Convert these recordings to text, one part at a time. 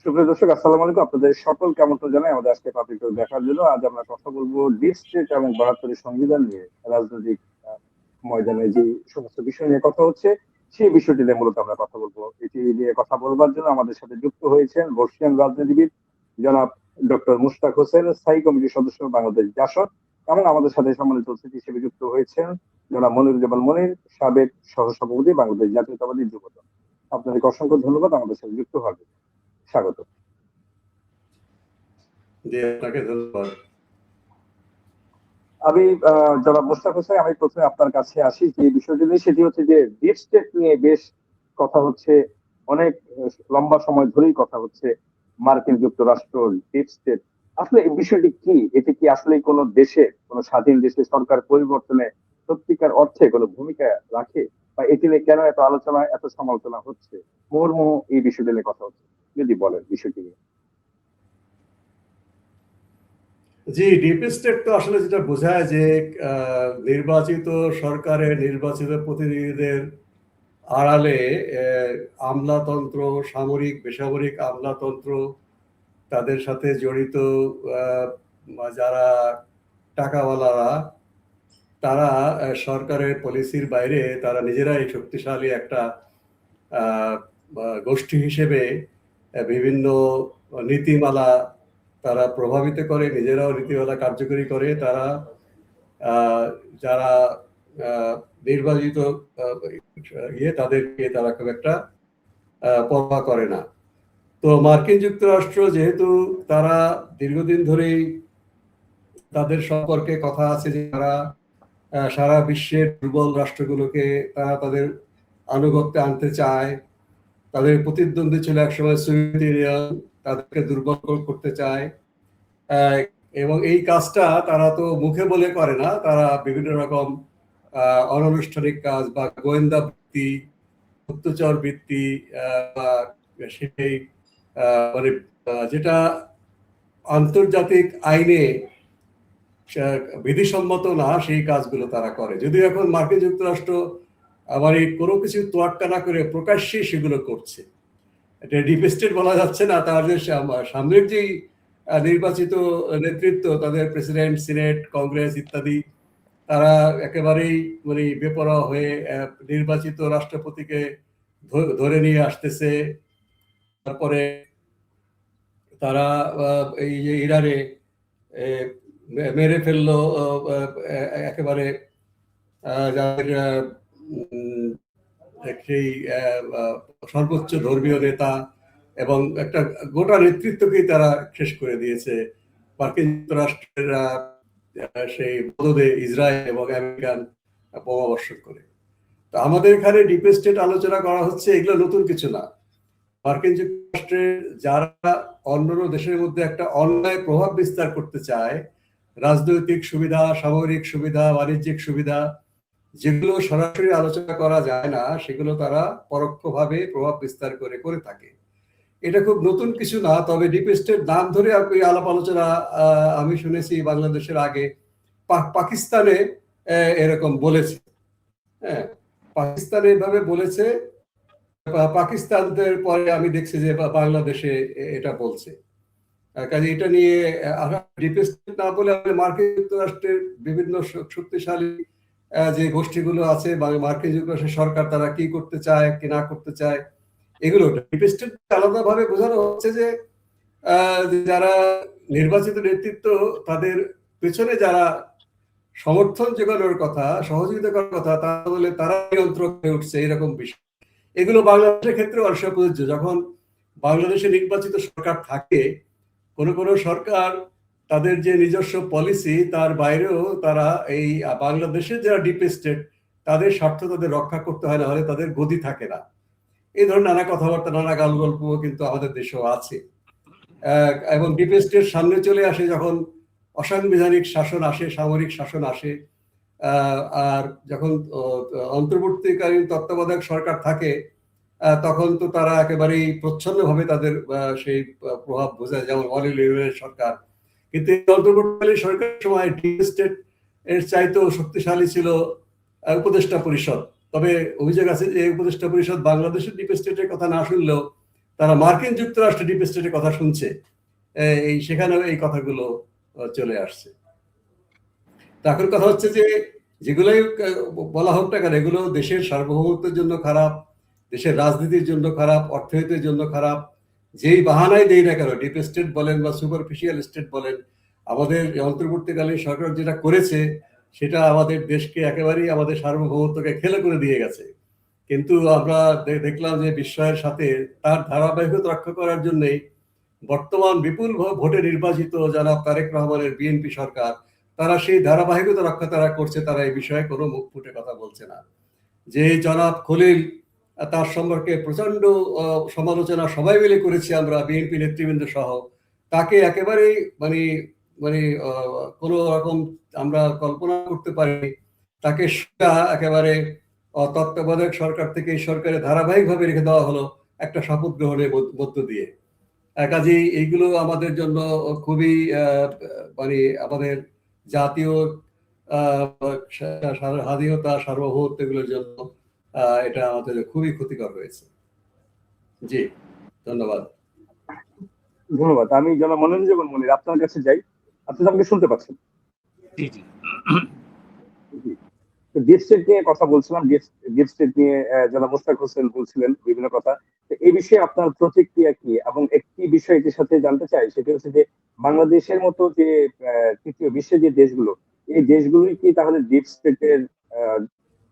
সুপ্রিয় দর্শক, আসসালামু আলাইকুম। আপনাদের সকলকে আমন্ত্রণ জানাই আমাদের আজকে টপিক দেখার জন্য। আজ আমরা কথা বলবো ডিপ স্টেট এবং ৭২ সংবিধান নিয়ে। রাজনৈতিক ময়দানে যে সমস্ত বিষয় নিয়ে কথা হচ্ছে, সেই বিষয়টি নিয়ে মূলত আমরা কথা বলবো। এটি নিয়ে কথা বলবার জন্য আমাদের সাথে যুক্ত হয়েছেন বর্ষিয়ান রাজনীতিবিদ জনাব ডক্টর মুশতাক হোসেন, স্থায়ী কমিটির সদস্য, বাংলাদেশ জাসদ, এবং আমাদের সাথে সম্মানিত অতিথি হিসেবে যুক্ত হয়েছেন জনাব মনিরুজ্জামান মনির, সাবেক সহসভাপতি, বাংলাদেশ জাতীয়তাবাদী যুবদল। আপনাদেরকে অসংখ্য ধন্যবাদ আমাদের সাথে যুক্ত হওয়ার জন্য। স্বাগত। আমি জনাব মোশতাক হোসেন, আমি প্রথমে আপনার কাছে আসি যে বিষয়টি নিয়ে, সেটি হচ্ছে যে ডিপ স্টেট নিয়ে বেশ কথা হচ্ছে, অনেক লম্বা সময় ধরেই কথা হচ্ছে। মার্কিন যুক্তরাষ্ট্র, ডিপ স্টেট, আসলে এই বিষয়টি কি? এটি কি আসলে কোন দেশে, কোন স্বাধীন দেশে সরকার পরিবর্তনে সত্যিকার অর্থে কোন ভূমিকা রাখে, বা এটি নিয়ে কেন এত আলোচনা, এত সমালোচনা হচ্ছে? মুহুর্মুহু এই বিষয়টি নিয়ে কথা হচ্ছে, যদি বলেন বিষয়টি নিয়ে। জি, ডিপ স্টেট তো আসলে যেটা বোঝায় যে নির্বাচিত সরকারের নির্বাচিত প্রতিনিধিদের আড়ালে আমলাতন্ত্র, সামরিক বেসামরিক আমলাতন্ত্র, তাদের সাথে জড়িত যারা টাকাওয়ালারা, তারা সরকারের পলিসির বাইরে তারা নিজেরাই শক্তিশালী একটা গোষ্ঠী হিসেবে বিভিন্ন নীতিমালা তারা প্রভাবিত করে, নিজেরাও নীতিমালা কার্যকরী করে। তারা যারা নির্বাচিত তাদেরকে তারা খুব একটা পরোয়া করে না। তো মার্কিন যুক্তরাষ্ট্র যেহেতু তারা দীর্ঘদিন ধরেই তাদের সম্পর্কে কথা আছে যে তারা সারা বিশ্বের দুর্বল রাষ্ট্রগুলোকে তারা তাদের আনুগত্যে আনতে চায়। তাদের প্রতিদ্বন্দ্বী ছিল একসময় সোভিয়েত ইউনিয়ন, তাদেরকে দুর্বল করতে চায়। এবং এই কাজটা তারা তো মুখে বলে করে না, তারা বিভিন্ন রকম অনানুষ্ঠানিক কাজ বা গোয়েন্দা বৃত্তি, গুপ্তচর বৃত্তি, সেই মানে যেটা আন্তর্জাতিক আইনে বিধিসম্মত না, সেই কাজগুলো তারা করে। যদিও এখন মার্কিন যুক্তরাষ্ট্র আবার এই কোনো কিছু তোয়াক্কা না করে প্রকাশ্যে সেগুলো করছে। এটা ডিপ স্টেট বলা যাচ্ছে না, তাদের সামনের যেই নির্বাচিত নেতৃত্ব, তাদের প্রেসিডেন্ট, সিনেট, কংগ্রেস ইত্যাদি, তারা একেবারেই মানে বেপরোয়া হয়ে নির্বাচিত রাষ্ট্রপতিকে ধরে নিয়ে আসতেছে। তারপরে তারা এই যে ইরানে মেরে ফেললো একেবারে যাদের সেই সর্বোচ্চ ধর্মীয় নেতা, এবং একটা গোটা নেতৃত্বকেই তারা শেষ করে দিয়েছে মার্কিন যুক্তরাষ্ট্রের সেই মদদে ইসরায়েল এবং আমেরিকান বোমা বর্ষণ করে। তো আমাদের এখানে ডিপ স্টেট আলোচনা করা হচ্ছে, এগুলো নতুন কিছু না। মার্কিন যুক্তরাষ্ট্রের যারা অন্য দেশের মধ্যে একটা অন্যায় প্রভাব বিস্তার করতে চায়, রাজনৈতিক সুবিধা, সামরিক সুবিধা, বাণিজ্যিক সুবিধা, যেগুলো সরাসরি আলোচনা করা যায় না, সেগুলো তারা পরোক্ষভাবে প্রভাব বিস্তার করে থাকে। এটা খুব নতুন কিছু না। তবে ডিপ স্টেট নাম ধরে আলাপ আলোচনা আমি শুনেছি বাংলাদেশের আগে। পাকিস্তানে এরকম বলেছে, হ্যাঁ, পাকিস্তানে এভাবে বলেছে। পাকিস্তানদের পরে আমি দেখছি যে বাংলাদেশে এটা বলছে। কাজে এটা নিয়ে ডিপ স্টেট না বলে মার্কিন যুক্তরাষ্ট্রের বিভিন্ন শক্তিশালী যে গোষ্ঠীগুলো আছে, মার্কিন যুক্তরাষ্ট্রের সরকার তারা কি করতে চায়, কি না করতে চায়, এগুলো ডিপ স্টেট আলাদাভাবে বোঝানো হচ্ছে যে যারা নির্বাচিত নেতৃত্ব, তাদের পেছনে যারা সমর্থন যোগানোর কথা, সহযোগিতা করার কথা, তা বলে তারা নিয়ন্ত্রক হয়ে উঠছে, এরকম বিষয়। এগুলো বাংলাদেশের ক্ষেত্রে অবশ্য প্রযোজ্য। যখন বাংলাদেশে নির্বাচিত সরকার থাকে, কোন কোন সরকার তাদের যে নিজস্ব পলিসি, তার বাইরেও তারা এই বাংলাদেশের যারা ডিপ স্টেট, তাদের স্বার্থ তাদের রক্ষা করতে হয়, না হলে তাদের গদি থাকে না। এই ধরনের নানা কথাবার্তা, নানা গাল গল্প কিন্তু আমাদের দেশেও আছে। এবং ডিপ স্টেট সামনে চলে আসে যখন অসাংবিধানিক শাসন আসে, সামরিক শাসন আসে। আর যখন অন্তর্বর্তীকালীন তত্ত্বাবধায়ক সরকার থাকে, তখন তো তারা একেবারেই প্রচ্ছন্নভাবে তাদের সেই প্রভাব বোঝায়, যেমন অনিল ইউনিয়নের সরকার। কিন্তু অন্তর্বর্তীকালীন সরকারের সময় ডিপ স্টেট এর চাইতেও শক্তিশালী ছিল উপদেষ্টা পরিষদ। তবে অভিযোগ আছে যে উপদেষ্টা পরিষদ বাংলাদেশের ডিপ স্টেটের কথা না শুনলেও তারা মার্কিন যুক্তরাষ্ট্রে ডিপ স্টেটের কথা শুনছে, এই সেখানেও এই কথাগুলো চলে আসছে। এখন কথা হচ্ছে যে যেগুলোই বলা হোক না কেন, এগুলো দেশের সার্বভৌমত্বের জন্য খারাপ, দেশের রাজনীতির জন্য খারাপ, অর্থনীতির জন্য খারাপ। যেই বাহানাই দেই না কেন, ডিপ স্টেট বলেন বা সুপারফিশিয়াল স্টেট বলেন, আমাদের অন্তর্বর্তীকালীন সরকার যেটা করেছে সেটা আমাদের দেশকে একেবারেই আমাদের সার্বভৌমত্বকে খেলে করে দিয়ে গেছে। কিন্তু আমরা দেখলাম যে বিস্ময়ের সাথে তার ধারাবাহিকতা রক্ষা করার জন্যই বর্তমান বিপুল ভোটে নির্বাচিত জনাব তারেক রহমানের বিএনপি সরকার, তারা সেই ধারাবাহিকতা রক্ষা তারা করছে, তারা এই বিষয়ে কোনো মুখ ফুটে কথা বলছে না। যে জনাব খলিল, তার সম্পর্কে প্রচন্ড সমালোচনা সবাই মিলে করেছি আমরা, বিএনপি নেতৃবৃন্দ সহ, তাকে একেবারেই মানে মানে কোনো রকম আমরা কল্পনা করতে পারিনি তাকে একেবারে তত্ত্বাবধায়ক সরকার থেকে এই সরকারে ধারাবাহিকভাবে রেখে দেওয়া হলো একটা শপথ গ্রহণের মধ্য দিয়ে। কাজেই এইগুলো আমাদের জন্য খুবই মানে আমাদের জাতীয় স্বাধীনতা সার্বভৌমত্ব এগুলোর জন্য এটা আমাদের খুবই ক্ষতিকর হয়েছে। জি, ধন্যবাদ। ধন্যবাদ। আমি জনাব মনিরুজ্জামান মনির আপনার কাছে যাই, আপনি আমাকে শুনতে পাচ্ছেন? জি জি। ডিপ স্টেট নিয়ে কথা বলছিলাম, ডিপ স্টেট নিয়ে জনাব মোশতাক হোসেন বলছিলেন বিভিন্ন কথা। এই বিষয়ে আপনার প্রতিক্রিয়া কি? এবং একটি বিষয় এটির সাথে জানতে চাই, সেটা হচ্ছে যে বাংলাদেশের মতো যে তৃতীয় বিশ্বের যে দেশগুলো, এই দেশগুলোই কি তাহলে ডিপ স্টেটের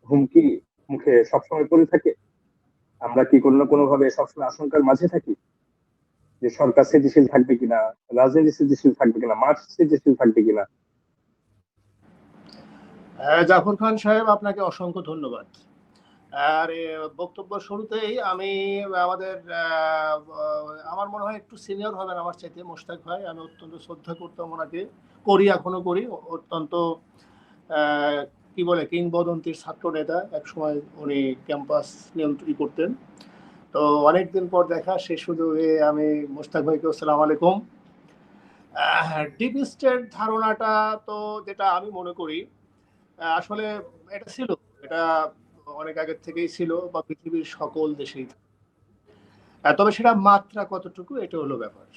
হুমকি মুখে সবসময় পড়ে থাকে? আমরা কি কোনো না কোনো ভাবে সবসময় আশঙ্কার মাঝে থাকি যে সরকার স্থিতিশীল থাকবে কিনা, রাজনীতি স্থিতিশীল থাকবে কিনা, মাঠ স্থিতিশীল থাকবে কিনা? জাফর খান সাহেব, আপনাকে অসংখ্য ধন্যবাদ। আর বক্তব্য শুরুতেই আমি আমার মনে হয় একটু সিনিয়র হবেন আমার চাইতে মোশতাক ভাই, আমি অত্যন্ত শ্রদ্ধা করতাম ওনাকে, করি, এখনো করি। অত্যন্ত কি বলে কিংবদন্তির ছাত্র নেতা, একসময় উনি ক্যাম্পাস নিয়ন্ত্রণ করতেন। তো অনেকদিন পর দেখা, সেই সুযোগে আমি মোশতাক ভাইকে আসসালামু আলাইকুম। ডিপ স্টেট ধারণাটা তো যেটা আমি মনে করি আসলে এটা ছিল, এটা অনেক আগের থেকেই ছিল বা পৃথিবীর সকল দেশেই, তবে সেটা মাত্রা কতটুকু এটা হলো ব্যাপার।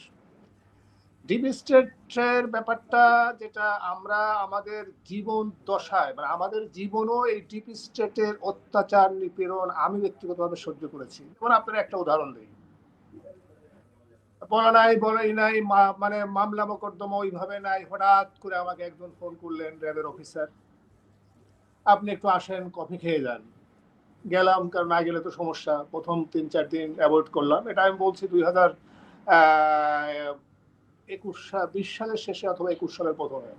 ডিপ স্টেটের ব্যাপারটা যেটা আমরা আমাদের জীবন দশায়, মানে আমাদের জীবনও এই ডিপ স্টেটের অত্যাচার নিপীড়ন আমি ব্যক্তিগতভাবে সহ্য করেছি। যেমন আপনার একটা উদাহরণ দিই, বলা নাই বলাই নাই, মানে মামলা মোকদ্দমা ওইভাবে নাই, হঠাৎ করে আমাকে একজন ফোন করলেন, র্যাবের অফিসার, আপনি একটু আসেন, কফি খেয়ে যান। গেলাম, কারণ না গেলে তো সমস্যা। প্রথম 3-4 দিন অ্যাভয়েড করলাম। এটা আমি বলছি 2020 সালের শেষে অথবা 21 সালের প্রথমে।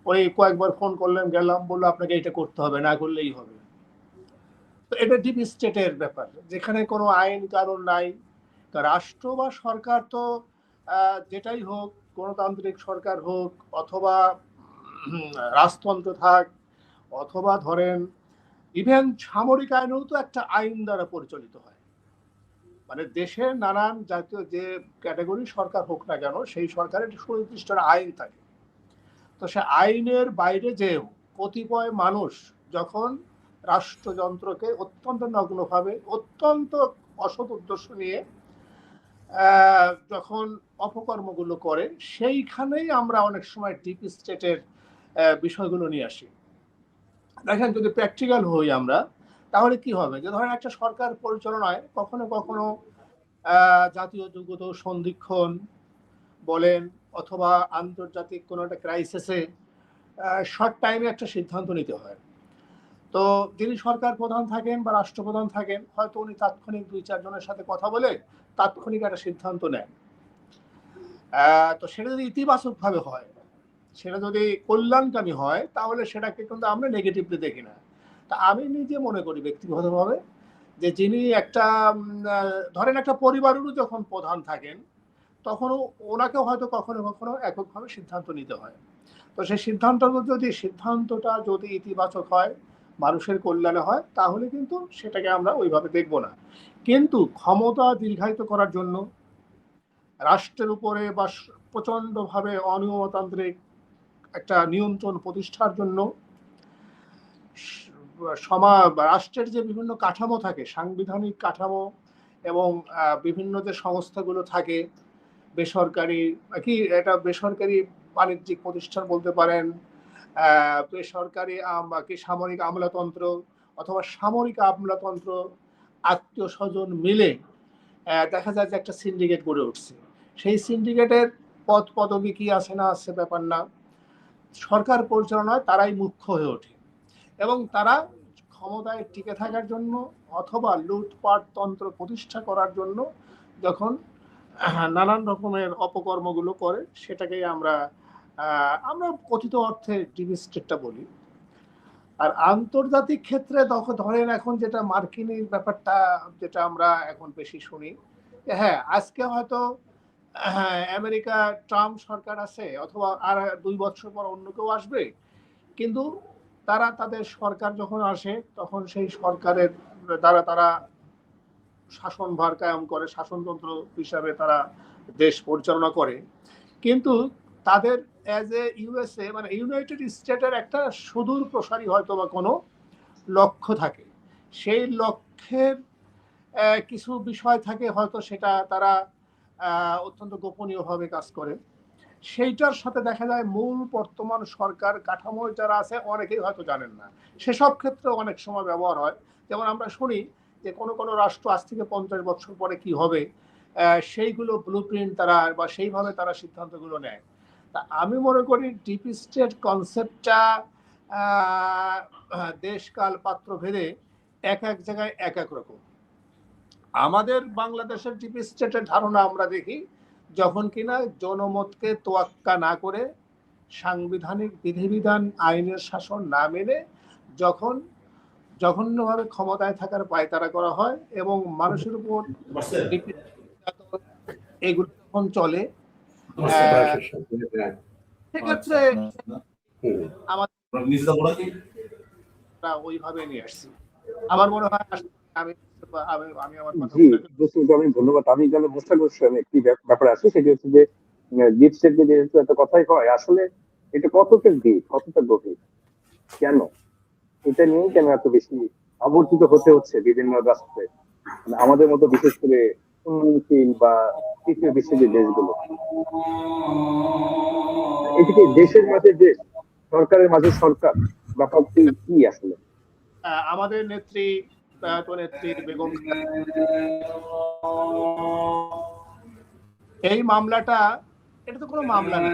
ওই কয়েকবার ফোন করলেন, গেলাম, বললো আপনাকে এটা করতে হবে, না করলেই হবে। তো এটা ডিপ স্টেটের ব্যাপার, যেখানে কোনো আইন কানুন নাই। রাষ্ট্র বা সরকার তো যেটাই হোক, গণতান্ত্রিক সরকার হোক অথবা রাজতন্ত্র থাক, অথবা ধরেন ইভেন সামরিক আইনেও তো একটা আইন দ্বারা পরিচালিত হয়। মানে দেশের নানান জাতীয় যে ক্যাটাগরি সরকার হোক না কেন, সেই সরকারের সুনির্দিষ্ট আইন থাকে। তো সে আইনের বাইরে যেও কতিপয় মানুষ যখন রাষ্ট্রযন্ত্রকে অত্যন্ত নগ্নভাবে, অত্যন্ত অসৎ উদ্দেশ্য নিয়ে যখন অপকর্মগুলো করে, সেইখানেই আমরা অনেক সময় ডিপ স্টেটের বিষয়গুলো নিয়ে আসি। দেখেন, যদি প্র্যাকটিক্যাল হই আমরা, তাহলে কি হবে, যে ধরেন একটা সরকার পরিচালনায় কখনো কখনো জাতীয় দুর্গত সন্ধিক্ষণ বলেন অথবা আন্তর্জাতিক কোনো একটা ক্রাইসিসে শর্ট টাইমে একটা সিদ্ধান্ত নিতে হয়। তো যিনি সরকার প্রধান থাকেন বা রাষ্ট্রপ্রধান থাকেন, হয়তো উনি তাৎক্ষণিক 2-4 জনের সাথে কথা বলে তাৎক্ষণিক একটা সিদ্ধান্ত নেন। তো সেটা যদি ইতিবাচক ভাবে হয়, সেটা যদি কল্যাণকামী হয়, তাহলে সেটাকে কিন্তু আমরা নেগেটিভলি দেখি না। তা আমি নিজে মনে করি ব্যক্তিগতভাবে যে যিনি একটা ধরেন একটা পরিবারেরও যখন প্রধান থাকেন, তখনও ওনাকেও হয়তো কখনো কখনো এককভাবে সিদ্ধান্ত নিতে হয়। তো সেই সিদ্ধান্তটা যদি ইতিবাচক হয়, মানুষের কল্যাণে হয়, তাহলে কিন্তু সেটাকে আমরা ওইভাবে দেখব না। কিন্তু ক্ষমতা দীর্ঘায়িত করার জন্য, রাষ্ট্রের উপরে বা প্রচণ্ডভাবে অনিয়মতান্ত্রিক একটা নিয়ন্ত্রণ প্রতিষ্ঠার জন্য রাষ্ট্রের যে বিভিন্ন কাঠামো থাকে, সাংবিধানিক কাঠামো, এবং বিভিন্ন যে সংস্থাগুলো থাকে বেসরকারি, কি এটা বেসরকারি বাণিজ্যিক প্রতিষ্ঠান বলতে পারেন, বেসরকারি কি সামরিক আমলাতন্ত্র অথবা সামরিক আমলাতন্ত্র, আত্মীয় স্বজন মিলে দেখা যায় যে একটা সিন্ডিকেট গড়ে উঠছে। সেই সিন্ডিকেটের পদ পদবি কি আছে না আছে ব্যাপার না, সরকার পরিচালনায় তারাই মুখ্য হয়ে ওঠে এবং তারা ক্ষমতায় টিকে থাকার জন্য অথবা লুটপাট তন্ত্র প্রতিষ্ঠা করার জন্য যখন নানান রকমের অপকর্মগুলো করে, সেটাকেই আমরা কথিত অর্থে ডিপ স্টেটটা বলি। আর আন্তর্জাতিক ক্ষেত্রে ধরেন এখন যেটা মার্কিনের ব্যাপারটা যেটা আমরা এখন বেশি শুনি, হ্যাঁ আজকে হয়তো আমেরিকা ট্রাম্প সরকার আছে অথবা আর 2 বছর পর অন্য কেউ আসবে, কিন্তু তারা তাদের সরকার যখন আসে তখন সেই সরকারের দ্বারা তারা শাসনভার কায়েম করে, শাসনতন্ত্র হিসাবে তারা দেশ পরিচালনা করে। কিন্তু তাদের অ্যাজ এ ইউএসএ মানে ইউনাইটেড স্টেটের একটা সুদূর প্রসারী হয়তো বা কোনো লক্ষ্য থাকে, সেই লক্ষ্যের কিছু বিষয় থাকে হয়তো সেটা তারা অত্যন্ত গোপনীয়ভাবে কাজ করে। সেইটার সাথে দেখা যায় মূল বর্তমান সরকার কাঠামো যারা আছে অনেকেই হয়তো জানেন না, সেসব ক্ষেত্রে অনেক সময় ব্যবহার হয়। যেমন আমরা শুনি যে কোনো কোনো রাষ্ট্র আজ থেকে 50 বছর পরে কি হবে, সেইগুলো ব্লুপ্রিন্ট তারা বা সেইভাবে তারা সিদ্ধান্তগুলো নেয়। তা আমি মনে করি ডিপ স্টেট কনসেপ্টটা দেশকাল পাত্র ভেদে এক এক জায়গায় এক এক রকম। আমাদের বাংলাদেশের ডিপ স্টেটের ধারণা আমরা দেখি যখন কিনা জনমতকে তোয়াক্কা না করে, সাংবিধানিক বিধিবিধান আইনের শাসন না মেনে যখন জঘন্যভাবে ক্ষমতায় থাকার পায়তারা করা হয় এবং মানুষের উপর এগুলো যখন চলে, সেক্ষেত্রে আমরা ওইভাবে নিয়ে আসছি। আমার মনে হয় আমি আমার আমি ধন্যবাদ। আমি গেলে মোস্তাক হোসেন একটি ব্যাপারে আছি, সেটি হচ্ছে যে ডিপ স্টেট যে যেহেতু একটা কথাই হয়, আসলে এটা কতটা ডিপ, কতটা গভীর, কেন এটা নিয়ে কেন এত বেশি আবর্তিত হতে হচ্ছে বিভিন্ন রাষ্ট্রে, মানে আমাদের মতো বিশেষ করে উন্নয়নশীল বা তৃতীয় বিশ্বের যে দেশগুলো, এটিকে দেশের মাঝে দেশ, সরকারের মাঝে সরকার, ব্যাপারটি কি আসলে? আমাদের নেত্রী বেগম এই মামলাটা, এটা তো কোনো মামলা না,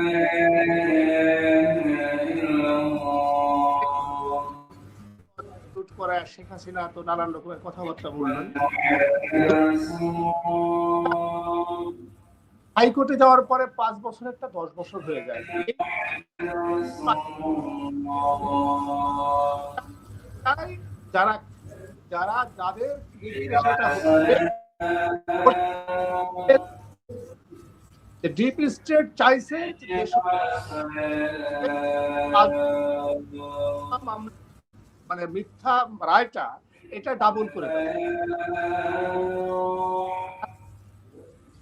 করা শেখ হাসিনা তো নানান রকমের কথাবার্তা বললেন, হাইকোর্টে যাওয়ার পরে 5 বছর একটা 10 বছর হয়ে যায়। যারা যারা যাদের ডিপ স্টেট চাইছে মানে মিথ্যা রায়টা এটা ডাবল করে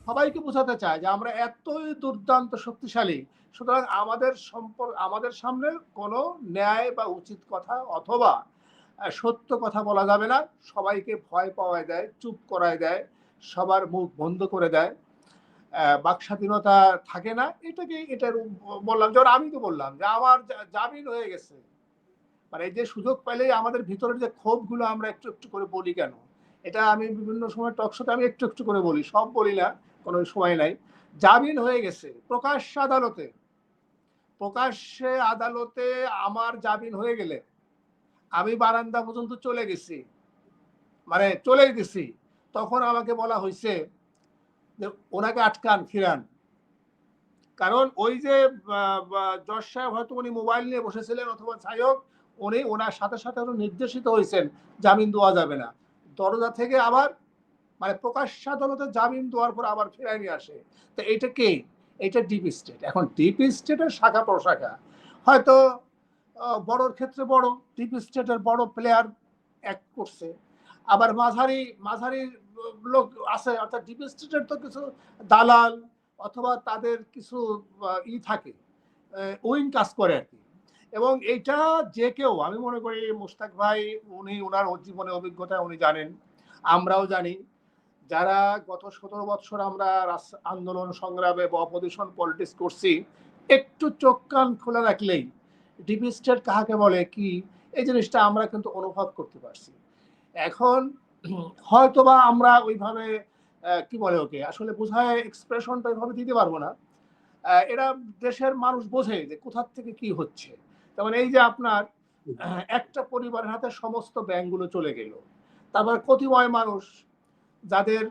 সবাইকে বোঝাতে চায় যে আমরা এতই দুর্দান্ত শক্তিশালী, সুতরাং আমাদের সামনে কোনো ন্যায় বা উচিত কথা অথবা সত্য কথা বলা যাবে না, সবাইকে ভয় পাওয়ায় দেয়, চুপ করায় দেয়, সবার মুখ বন্ধ করে দেয়, বাক স্বাধীনতা থাকে না। এটার বললাম, যেমন আমি তো বললাম যে আমার জামিন হয়ে গেছে, মানে এই যে সুযোগ পাইলেই আমাদের ভিতরের যে ক্ষোভগুলো আমরা একটু একটু করে বলি কেন, এটা আমি বিভিন্ন সময় টক শোতে আমি একটু একটু করে বলি, সব বলি না, কোনো সময় নাই। জামিন হয়ে গেছে প্রকাশ্যে আদালতে আমার জামিন হয়ে গেলে আমি বারান্দা পর্যন্ত চলে গেছি, মানে চলে গেছি, তখন আমাকে বলা হয়েছে যে ওনাকে আটকান, ফিরান। কারণ ওই যে জজ সাহেব হয়তো উনি মোবাইল নিয়ে বসেছিলেন অথবা যাই হোক, উনি ওনার সাথে সাথে নির্দেশিত হয়েছেন জামিন দেওয়া যাবে না, দরজা থেকে আবার মানে প্রকাশ্য আদালতে জামিন দেওয়ার পর আবার ফিরাই নিয়ে আসে। তো এটা কে? এটা ডিপ স্টেট। এখন ডিপ স্টেটের শাখা প্রশাখা হয়তো বড়োর ক্ষেত্রে বড় ডিপ স্টেটের বড় প্লেয়ার অ্যাক্ট করছে, আবার মাঝারি লোক আছে, অর্থাৎ ডিপ স্টেটের তো কিছু দালাল অথবা তাদের কিছু থাকে, উইং কাজ করে আর কি। এবং এইটা যে কেউ, আমি মনে করি মুশতাক ভাই উনি ওনার জীবনে অভিজ্ঞতা উনি জানেন, আমরাও জানি, যারা গত 17 বছর আমরা আন্দোলন সংগ্রামে বা অপোজিশন পলিটিক্স করছি, একটু চোখ কান খোলা রাখলেই ডিপ স্টেট কাহাকে বলে কি এই জিনিসটা আমরা কিন্তু অনুভব করতে পারছি। এখন হয়তোবা আমরা ওইভাবে কি বলে ওকে আসলে বোঝায় এক্সপ্রেশনটা ওইভাবে দিতে পারবো না। এরা দেশের মানুষ বোঝে যে কোথা থেকে কি হচ্ছে। যেমন এই যে আপনার একটা পরিবারের হাতে সমস্ত ব্যাংকগুলো চলে গেল, তারপর কতিপয় মানুষ যাদের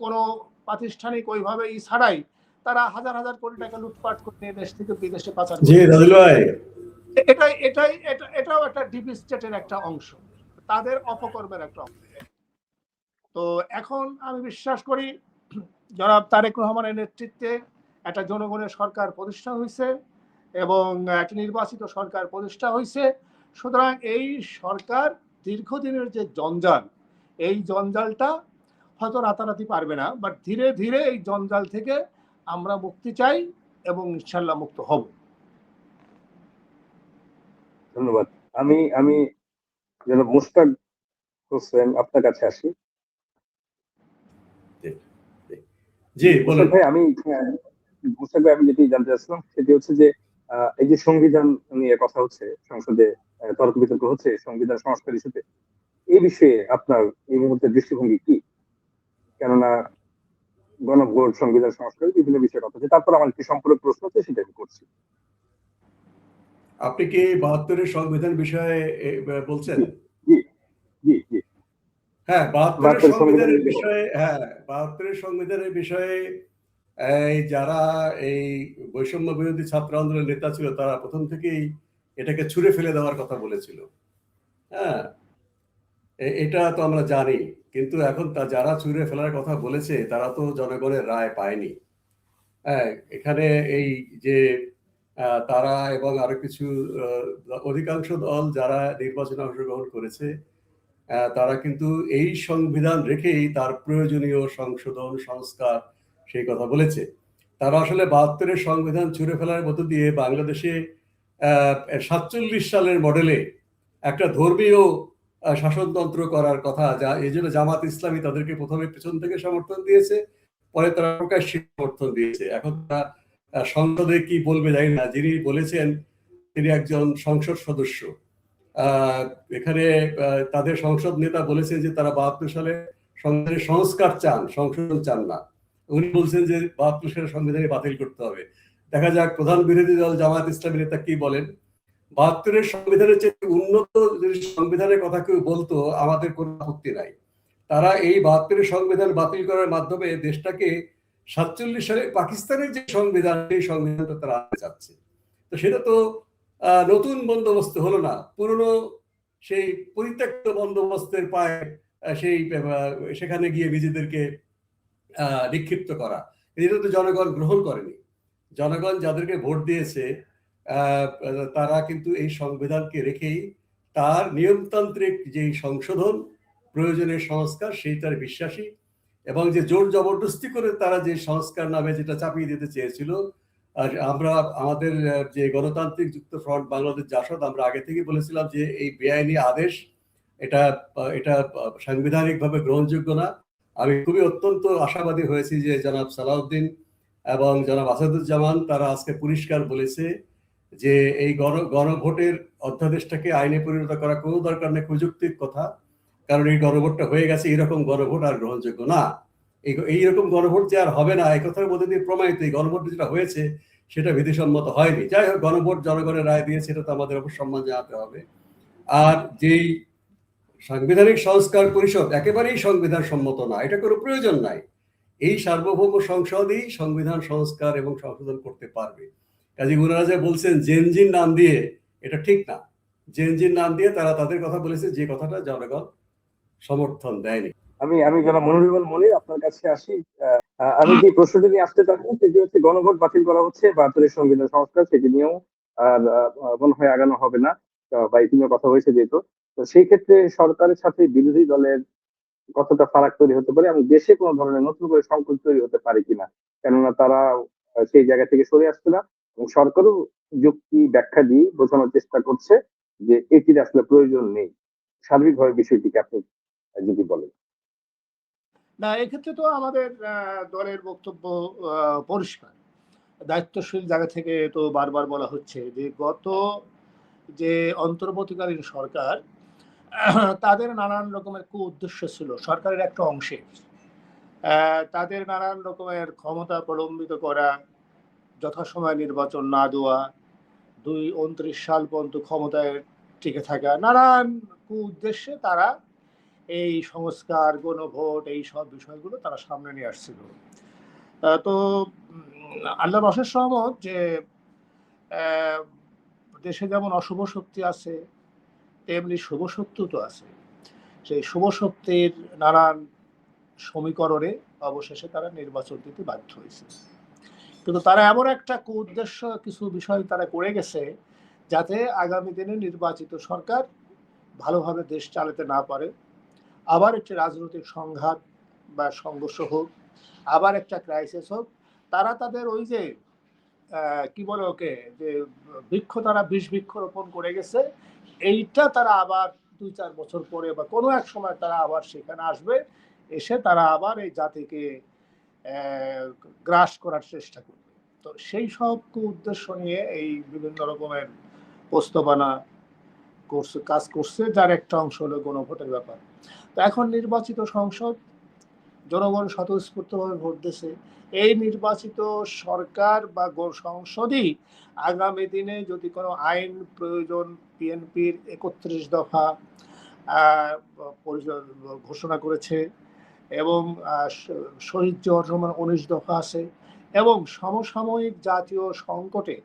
কোনো প্রাতিষ্ঠানিক ওইভাবে ছাড়াই তারা হাজার হাজার কোটি টাকা লুটপাট করে দেশ থেকে বিদেশে পাচার করে। এটাও একটা ডিপ স্টেটের একটা অংশ, তাদের অপকর্মের একটা অংশ। তো এখন আমি বিশ্বাস করি জনাব তারেক রহমানের নেতৃত্বে একটা জনগণের সরকার প্রতিষ্ঠা হয়েছে এবং একটা নির্বাচিত সরকার প্রতিষ্ঠা হয়েছে। সুতরাং এই সরকার দীর্ঘদিনের যে জঞ্জাল, এই জঞ্জালটা হয়তো রাতারাতি পারবে না, বাট ধীরে ধীরে এই জঞ্জাল থেকে আমরা মুক্তি চাই এবং ইনশাল্লাহ মুক্ত হব। ধন্যবাদ। আমি জনাব মুশতাক হোসেন আপনার কাছে আসি। জি বলুন ভাই। মুশতাক ভাই, আমি যেটি জানতে চাচ্ছিলাম সেটি হচ্ছে যে এই যে সংবিধান নিয়ে কথা হচ্ছে, সংসদে তর্ক বিতর্ক হচ্ছে সংবিধান সংস্কার ইস্যুতে, এই বিষয়ে আপনার এই মুহূর্তে দৃষ্টিভঙ্গি কি? কেননা গণভোট, সংবিধান সংস্কার, বিভিন্ন বিষয়ে কথা হচ্ছে। তারপর আমার একটি সম্পূরক প্রশ্ন আছে, সেটা আমি করছি। আপনি কি 72-এর সংবিধান বিষয়ে বলছেন? জি জি জি। হ্যাঁ, 72-এর সংবিধানের বিষয়ে, হ্যাঁ 72-এর সংবিধানের বিষয়ে এই যারা এই বৈষম্য বিরোধী ছাত্র আন্দোলনের নেতা ছিল তারা প্রথম থেকেই এটাকে ছুঁড়ে ফেলে দেওয়ার কথা বলেছিল। হ্যাঁ, এটা তো আমরা জানি, কিন্তু এখন যারা ছুঁড়ে ফেলার কথা বলেছে তারা তো জনগণের রায় পায়নি। হ্যাঁ, এখানে এই যে তারা এবং আরো কিছু অধিকাংশ দল যারা নির্বাচনে অংশগ্রহণ করেছে তারা কিন্তু এই সংবিধান রেখেই তার প্রয়োজনীয় সংশোধন সংস্কার সেই কথা বলেছে। তারা আসলে 72-এর সংবিধান ছুঁড়ে ফেলার মধ্য দিয়ে বাংলাদেশে 47 সালের মডেলে একটা ধর্মীয় শাসনতন্ত্র করার কথা, যা এই জন্য জামাত ইসলামী তাদেরকে প্রথমে পেছন থেকে সমর্থন দিয়েছে, পরে তারা প্রকাশ্যে সমর্থন দিয়েছে। এখন তারা সংসদে কি বলবে জানি না, যিনি বলেছেন তিনি একজন সংসদ সদস্য। এখানে তাদের সংসদ নেতা বলেছেন যে তারা 72 সালে সংবিধানের সংস্কার চান, সংশোধন চান না। উনি বলছেন যে 72 সালের সংবিধানে বাতিল করতে হবে। দেখা যাক প্রধান বিরোধী দল জামাত ইসলামী নেতা কি বলেন। 72-এর সংবিধানের চেয়ে উন্নত যদি সংবিধানের কথা কেউ বলতো আমাদের কোনো আপত্তি নাই। তারা এই 72-এর সংবিধান বাতিল করার মাধ্যমে দেশটাকে 47 সালে পাকিস্তানের যে সংবিধান, সেই সংবিধানটা তারা আনতে চাচ্ছে। তো সেটা তো নতুন বন্দোবস্ত হলো না, পুরনো সেই পরিত্যক্ত বন্দোবস্তের পায়ে সেই সেখানে গিয়ে নিজেদেরকে নিক্ষিপ্ত করা। এটা তো জনগণ গ্রহণ করেনি। জনগণ যাদেরকে ভোট দিয়েছে তারা কিন্তু এই সংবিধানকে রেখেই তার নিয়মতান্ত্রিক যে সংশোধন, প্রয়োজনীয় সংস্কার সেইটার বিশ্বাসী, এবং যে জোর জবরদস্তি করে তারা যে সংস্কার নামে যেটা চাপিয়ে দিতে চেয়েছিল, আর আমরা আমাদের যে গণতান্ত্রিক যুক্ত ফ্রন্ট বাংলাদেশ জাসদ আমরা আগে থেকে বলেছিলাম যে এই বেআইনি আদেশ এটা সাংবিধানিকভাবে গ্রহণযোগ্য না। আমি খুবই অত্যন্ত আশাবাদী হয়েছি যে জনাব সালাউদ্দিন এবং জনাব আসাদুজ্জামান তারা আজকে পরিষ্কার বলেছে যে এই গণভোটের অধ্যাদেশটাকে আইনে পরিণত করা কোনো দরকার নেই, প্রযুক্তির কথা। কারণ এই গণভোটটা হয়ে গেছে, এরকম গণভোট আর গ্রহণযোগ্য না। এইরকম গণভোট যে আর হবে না, এই কথার মধ্যে দিয়ে প্রমাণিত এই গণভোট যেটা হয়েছে সেটা বিধিসম্মত হয়নি। যাই হোক, গণভোট জনগণের রায় দিয়েছে, এটা তো আমাদের অবশ্য সম্মান জানাতে হবে। আর যেই সাংবিধানিক সংস্কার পরিষদ একেবারেই সংবিধান সম্মত না, এটা কোনো প্রয়োজন নাই। এই সার্বভৌম সংসদই সংবিধান সংস্কার এবং সংশোধন করতে পারবে। কাজী ওনারা যে বলছেন জেনজির নাম দিয়ে, এটা ঠিক না। জেনজির নাম দিয়ে তারা তাদের কথা বলেছে যে কথাটা জনগণ সমর্থন দেয়নি। আমি জনাব মনিরুল মনির আপনার কাছে আসি। আমি যে প্রশ্নটি নিয়ে আসতে চাচ্ছি সেটি হচ্ছে গণভোট বাতিল করা হচ্ছে, 72-এর সংবিধান সংস্কার সেটি নিয়েও মনে হয় আগানো হবে না, বা ইতিমধ্যে কথা হয়েছে যেহেতু। তো সেই ক্ষেত্রে সরকারের সাথে বিরোধী দলের কতটা ফারাক তৈরি হতে পারে এবং দেশে কোনো ধরনের নতুন করে সংকট তৈরি হতে পারে কিনা, কেননা তারা সেই জায়গা থেকে সরে আসছে না এবং সরকারও যুক্তি ব্যাখ্যা দিয়ে বোঝানোর চেষ্টা করছে যে এটির আসলে প্রয়োজন নেই। সার্বিকভাবে বিষয়টিকে আপনি যদি বলেন। না, এক্ষেত্রে তো আমাদের দলের বক্তব্য পরিষ্কার। দায়িত্বশীল জায়গা থেকে তো বারবার বলা হচ্ছে যে গত যে অন্তর্বর্তীকালীন সরকার তাদের নানান রকমের উদ্দেশ্য ছিল সরকারের একটা অংশে। তাদের নানান রকমের ক্ষমতা প্রলম্বিত করা, যথাসময়ে নির্বাচন না দেওয়া, ২-২৯ সাল পর্যন্ত ক্ষমতায় টিকে থাকা, নানান উদ্দেশ্যে তারা এই সংস্কার, গণভোট, এই সব বিষয়গুলো তারা সামনে নিয়ে আসছিল। তো আল্লাহর অশেষ রহমত যে দেশে যেমন অশুভ শক্তি আছে তেমনি শুভ শক্তিও তো আছে। সেই শুভ শক্তির নানান সমীকরণে অবশেষে তারা নির্বাচন দিতে বাধ্য হয়েছে। কিন্তু তারা এমন একটা উদ্দেশ্য কিছু বিষয় তারা করে গেছে যাতে আগামী দিনে নির্বাচিত সরকার ভালোভাবে দেশ চালাতে না পারে, আবার একটি রাজনৈতিক সংঘাত বা সংঘর্ষ হোক, আবার একটা ক্রাইসিস হোক। তারা তাদের ওই যে কি বলে ওকে, যে তারা বৃক্ষ রোপণ করে গেছে, এইটা তারা আবার ২-৪ বছর পরে বা কোনো এক সময় তারা আবার সেখানে আসবে, এসে তারা আবার এই জাতিকে গ্রাস করার চেষ্টা করবে। তো সেই সব উদ্দেশ্য নিয়ে এই বিভিন্ন রকমের প্রস্তাবনা কাজ করছে, যার একটা অংশ হলো গণভোটের ব্যাপার। তো এখন নির্বাচিত সংসদ, জনগণ স্বতঃস্ফূর্তভাবে ভোট দিয়েছে। এই নির্বাচিত সরকার বা সংসদই আগামী দিনে যদি কোনো আইন প্রয়োজন, বিএনপির ৩১ দফা ঘোষণা করেছে এবং শহীদ জিয়াউর রহমান ১৯ দফা আছে, এবং সমসাময়িক জাতীয় সংকটে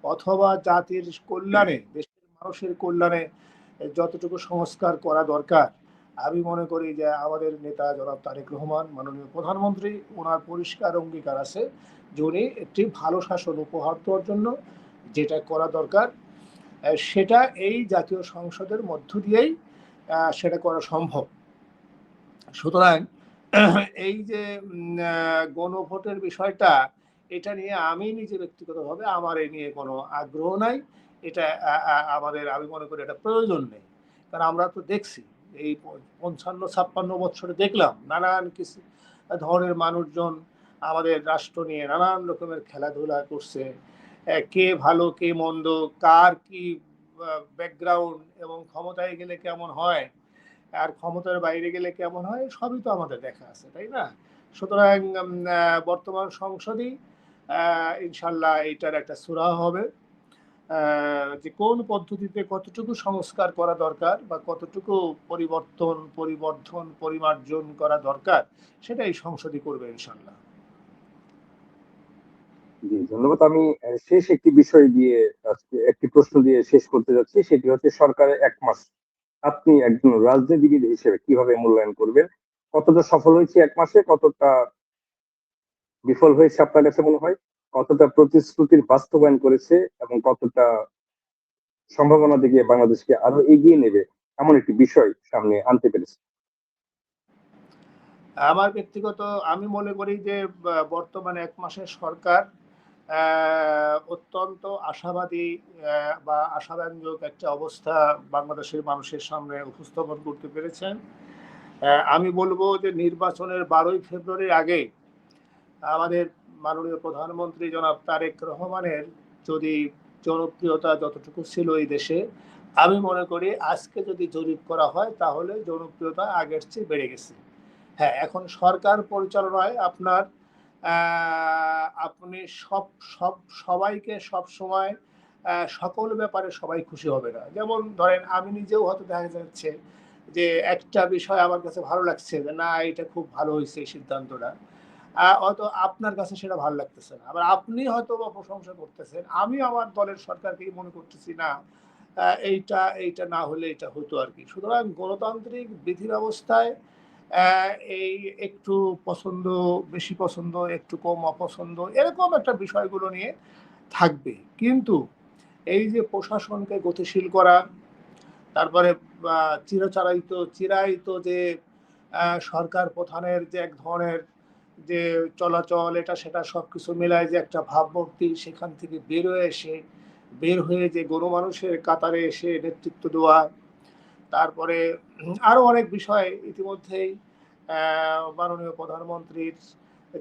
অথবা জাতির কল্যাণে, দেশের মানুষের কল্যাণে যতটুকু সংস্কার করা দরকার, আমি মনে করি যে আমাদের নেতা জনাব তারেক রহমান মাননীয় প্রধানমন্ত্রী, ওনার পরিষ্কার অঙ্গীকার আছে যে উনি একটি ভালো শাসন উপহার দেওয়ার জন্য যেটা করা দরকার সেটা এই জাতীয় সংসদের মধ্য দিয়েই সেটা করা সম্ভব। সুতরাং এই যে গণভোটের বিষয়টা, এটা নিয়ে আমি নিজে ব্যক্তিগতভাবে আমার এই নিয়ে কোনো আগ্রহ নাই। এটা আমাদের, আমি মনে করি এটা প্রয়োজন নেই। কারণ আমরা তো দেখছি এই ৫৫-৫৬ বছরে দেখলাম নানান কিছু ধরনের মানুষজন আমাদের রাষ্ট্র নিয়ে নানান রকমের খেলাধুলা করছে। কে ভালো কে মন্দ, কার কি ব্যাকগ্রাউন্ড এবং ক্ষমতায় গেলে কেমন হয় আর ক্ষমতার বাইরে গেলে কেমন হয়, সবই তো আমাদের দেখা আছে, তাই না? সুতরাং বর্তমান সংসদই ইনশাল্লাহ এইটার একটা সুরাহা হবে যে কোন পদ্ধতিতে কতটুকু সংস্কার করা দরকার বা কতটুকু পরিমার্জন করা দরকার, সেটাই সংসদই করবে ইনশাল্লাহ। জি, ধন্যবাদ। আমি শেষ একটি বিষয় দিয়ে আজকে একটি প্রশ্ন দিয়ে শেষ করতে যাচ্ছি, সেটি হচ্ছে সরকারের ১ মাস আপনি একজন রাজনীতিবিদ হিসেবে কিভাবে মূল্যায়ন করবেন? কতটা সফল হয়েছে ১ মাসে, কতটা বিফল হয়েছে আপনার কাছে মনে হয়? কতটা প্রতিশ্রুতির বাস্তবায়ন করেছে এবং কতটা সম্ভাবনা দিকে বাংলাদেশকে আরো এগিয়ে নেবে এমন একটি বিষয় সামনে আনতে পেরেছে? আমার ব্যক্তিগত, আমি মনে করি যে বর্তমানে ১ মাসের সরকার অত্যন্ত আশাবাদী বা আশাব্যঞ্জক একটা অবস্থা বাংলাদেশের মানুষের সামনে উপস্থাপন করতে পেরেছেন। আমি বলবো যে নির্বাচনের ১২ই ফেব্রুয়ারির আগে আমাদের মাননীয় প্রধানমন্ত্রী জনাব তারেক রহমানের যদি জনপ্রিয়তা যতটুকু ছিল এই দেশে, আমি মনে করি আজকে যদি জরিপ করা হয় তাহলে জনপ্রিয়তা আগের চেয়ে বেড়ে গেছে। হ্যাঁ, এখন সরকার পরিচালনায় আপনার আপনি সব সব সবাইকে সব সময় সকল ব্যাপারে সবাই খুশি হবে না। যেমন ধরেন আমি নিজেও হয়তো দেখা যাচ্ছে যে একটা বিষয় আমার কাছে ভালো লাগছে যে না এটা খুব ভালো হয়েছে এই সিদ্ধান্তটা, হয়তো আপনার কাছে সেটা ভালো লাগতেছে না, আবার আপনি হয়তো বা প্রশংসা করতেছেন, আমি আমার দলের সরকারকেই মনে করতেছি না এইটা এইটা না হলে এটা হতো আর কি। সুতরাং গণতান্ত্রিক বিধি ব্যবস্থায় এই একটু পছন্দ, বেশি পছন্দ, একটু কম অপছন্দ, এরকম একটা বিষয়গুলো নিয়ে থাকবে। কিন্তু এই যে প্রশাসনকে গতিশীল করা, তারপরে চিরায়িত যে সরকার প্রধানের যে এক ধরনের যে চলাচল, এটা সেটা সবকিছু মিলায় যে একটা ভাবমূর্তি, সেখান থেকে বের হয়ে যে গণমানুষের কাতারে এসে নেতৃত্ব দেওয়া, তারপরে আরো অনেক বিষয় ইতিমধ্যেই মাননীয় প্রধানমন্ত্রীর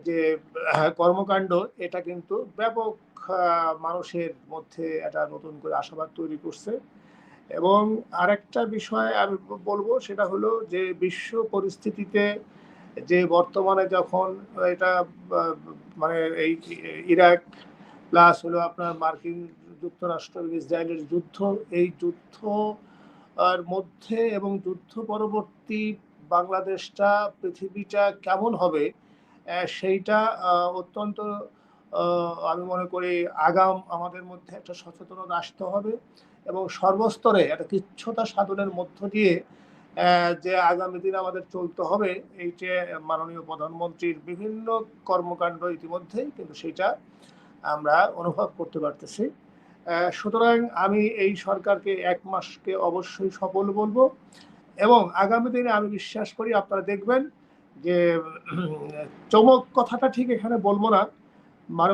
যে কর্মকাণ্ড, এটা কিন্তু ব্যাপক মানুষের মধ্যে একটা নতুন করে আশাবাদ তৈরি করছে। এবং আরেকটা বিষয় আমি বলবো, সেটা হলো যে বিশ্ব পরিস্থিতিতে যে বর্তমানে যখন এটা মানে এই ইরাক প্লাস হলো আপনার মার্কিন যুক্তরাষ্ট্র ইসরায়েলের যুদ্ধ, এই যুদ্ধ আর মধ্যে এবং যুদ্ধ পরবর্তী বাংলাদেশটা, পৃথিবীটা কেমন হবে, সেইটা অত্যন্ত আমি মনে করি আগাম আমাদের মধ্যে একটা সচেতনতা আসতে হবে এবং সর্বস্তরে একটা কৃচ্ছ্রতা সাধনের মধ্য দিয়ে যে আগামী দিন আমাদের চলতে হবে, এই যে মাননীয় প্রধানমন্ত্রীর বিভিন্ন কর্মকাণ্ড ইতিমধ্যেই কিন্তু সেটা আমরা অনুভব করতে পারতেছি। সুতরাং আমি এই সরকারকে ১ মাসকে অবশ্যই সফল বলবো এবং আগামী দিনে আমি বিশ্বাস করি আপনারা দেখবেন যে চমক কথাটা ঠিক এখানে বলবো না,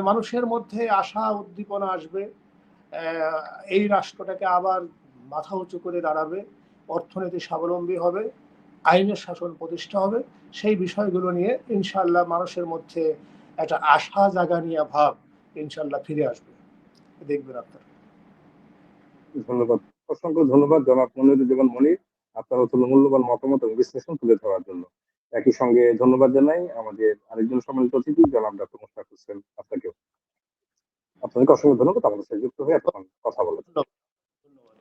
মানুষের মধ্যে আশা উদ্দীপনা আসবে, এই রাষ্ট্রটাকে আবার মাথা উঁচু করে দাঁড়াবে, অর্থনীতি স্বাবলম্বী হবে, আইনের শাসন প্রতিষ্ঠা হবে। সেই বিষয়গুলো নিয়ে ইনশাল্লাহ মানুষের মধ্যে একটা আশা জাগানিয়া ভাব ইনশাল্লাহ ফিরে আসবে, দেখবেন আপনারা। ধন্যবাদ, অসংখ্য ধন্যবাদ জনাব মনিরুজ্জামান মনির, আপনার অত্যন্ত মূল্যবান মতামত এবং বিশ্লেষণ তুলে ধরার জন্য। একই সঙ্গে ধন্যবাদ জানাই আমাদের আরেকজন সম্মানিত অতিথি জনাব ডক্টর মোশতাক হোসেন, আপনাকেও। আপনাদেরকে অসংখ্য ধন্যবাদ আমাদের সাথে যুক্ত হয়ে এতক্ষণ কথা বলার জন্য। ধন্যবাদ।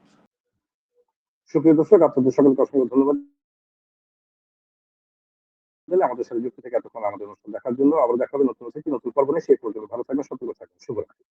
সুপ্রিয় দর্শক, আপনাদের সকলকে অসংখ্য ধন্যবাদ আমাদের সাথে যুক্ত থেকে এতক্ষণ আমাদের অনুষ্ঠান দেখার জন্য। আবার দেখা হবে নতুন অতিথি নতুন পর্ব নিয়ে। সেই পর্যন্ত ভালো থাকবেন, সতর্ক থাকবেন। শুভরাত্রি।